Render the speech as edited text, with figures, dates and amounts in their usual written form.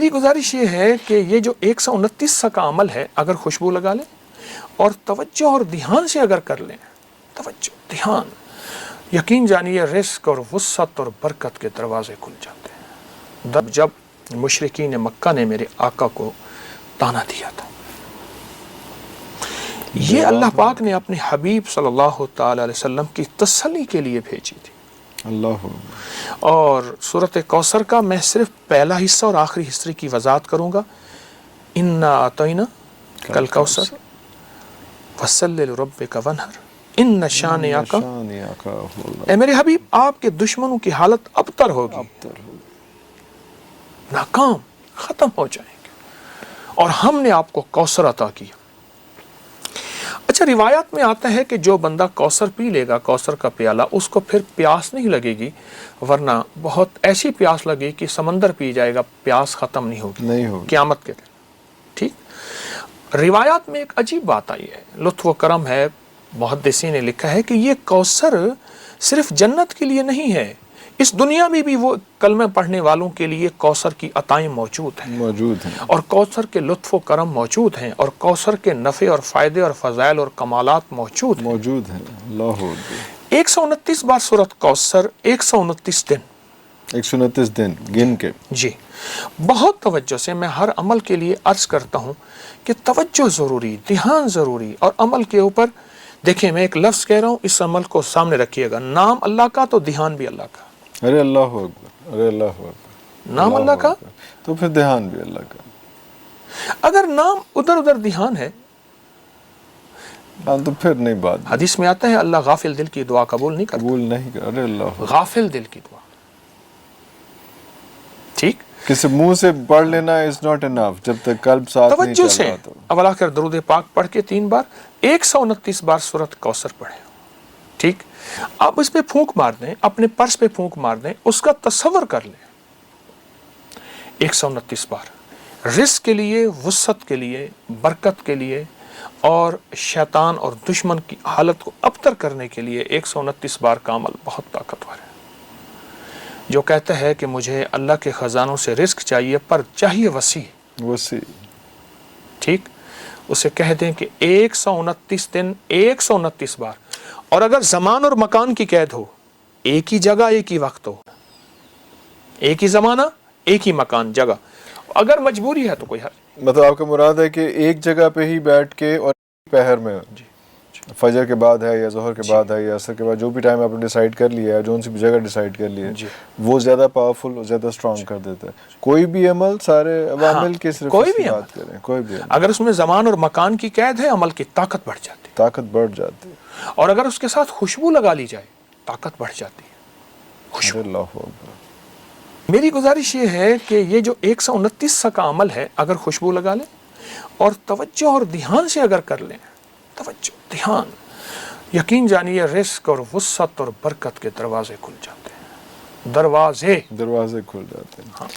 میری گزارش یہ ہے کہ یہ جو 129 کا عمل ہے، اگر خوشبو لگا لیں اور توجہ اور دھیان سے اگر کر لیں، توجہ دھیان، یقین جانیے رزق اور وسعت اور برکت کے دروازے کھل جاتے ہیں۔ جب مشرکین مکہ نے میرے آقا کو تانا دیا تھا، یہ اللہ پاک نے اپنے حبیب صلی اللہ تعالی علیہ وسلم کی تسلی کے لیے بھیجی تھی۔ اللہ اور سورۃ کوثر کا میں صرف پہلا حصہ اور آخری حصے کی وضاحت کروں گا۔ انا اعطینا کل کوثر فصلی لربک وانحر ان شانئک، اے میرے حبیب آپ کے دشمنوں کی حالت ابتر ہوگی، ناکام، ختم ہو جائیں گے، اور ہم نے آپ کو کوثر عطا کیا۔ اچھا، روایات میں آتا ہے کہ جو بندہ کوثر پی لے گا، کوثر کا پیالہ، اس کو پھر پیاس نہیں لگے گی، ورنہ بہت ایسی پیاس لگے کہ سمندر پی جائے گا، پیاس ختم نہیں ہوگی قیامت کے دن۔ ٹھیک، روایات میں ایک عجیب بات آئی ہے، لطف و کرم ہے، محدثین نے لکھا ہے کہ یہ کوثر صرف جنت کے لیے نہیں ہے، اس دنیا میں بھی وہ کلمہ پڑھنے والوں کے لیے کوثر کی عطائیں موجود ہیں اور کوثر کے لطف و کرم موجود ہیں، اور کوثر کے نفع اور فائدے اور فضائل اور کمالات موجود ہیں۔ اللہ 129 بار سورۃ کوثر، 129 دن، 129 دن گن کے۔ جی، بہت توجہ سے میں ہر عمل کے لیے عرض کرتا ہوں کہ توجہ ضروری، دھیان ضروری، اور عمل کے اوپر دیکھیں، میں ایک لفظ کہہ رہا ہوں، اس عمل کو سامنے رکھیے گا، نام اللہ کا تو دھیان بھی اللہ کا۔ ارے اللہ اکبر، ارے اللہ اکبر، نام اللہ کا تو پھر دھیان بھی اللہ کا۔ اگر نام ادھر ادھر دھیان ہے تو پھر نہیں بات۔ حدیث میں آتا ہے اللہ غافل دل کی دعا قبول نہیں کرتا، قبول نہیں کر، ارے اللہ غافل دل کی دعا۔ ٹھیک، کسی منہ سے پڑھ لینا از ناٹ انف جب تک قلب ساتھ نہیں توجہ چل سے رہا تو۔ اول آخر درود پاک پڑھ کے 3 بار 129 بار سورۃ کوثر پڑھیں۔ ٹھیک، آپ اس پہ پھونک مار دیں، اپنے پرس پہ پھونک مار دیں، اس کا تصور کر لیں 129 بار، رزق کے لیے، وسعت کے لیے، برکت کے لیے، اور شیطان اور دشمن کی حالت کو ابتر کرنے کے لیے 129 بار کا عمل بہت طاقتور ہے۔ جو کہتا ہے کہ مجھے اللہ کے خزانوں سے رزق چاہیے، پر چاہیے وسیع، ٹھیک، اسے کہہ دیں کہ 129 دن 129 بار، اور اگر زمان اور مکان کی قید ہو، ایک ہی جگہ ایک ہی وقت ہو، ایک ہی زمانہ ایک ہی مکان جگہ، اگر مجبوری ہے تو کوئی حرج۔ مطلب آپ کا مراد ہے کہ ایک جگہ پہ ہی بیٹھ کے، اور پہر میں فجر کے بعد ہے یا ظہر کے بعد ہے یا عصر کے بعد، جو بھی ٹائم آپ نے ڈیسائیڈ کر لیا ہے، جو ان سی بھی جگہ ڈیسائیڈ کر لی ہے، وہ زیادہ پاورفل اور زیادہ اسٹرانگ کر دیتا ہے۔ کوئی بھی عمل، سارے عوامل کی صرف کوئی بھی بات کریں، کوئی بھی عمل اگر اس میں زمان اور مکان کی قید ہے، عمل کی طاقت بڑھ جاتی ہے، طاقت بڑھ جاتی ہے، اور اگر اس کے ساتھ خوشبو لگا لی جائے، طاقت بڑھ جاتی ہے، خوشبو۔ اللہ اکبر۔ میری گزارش یہ ہے کہ یہ جو 129 کا عمل ہے، اگر خوشبو لگا لیں اور توجہ اور دھیان سے اگر کر لیں، توجہ دھیان، یقین جانیے رزق اور وسعت اور برکت کے دروازے کھل جاتے ہیں، دروازے کھل جاتے ہیں۔ ہاں۔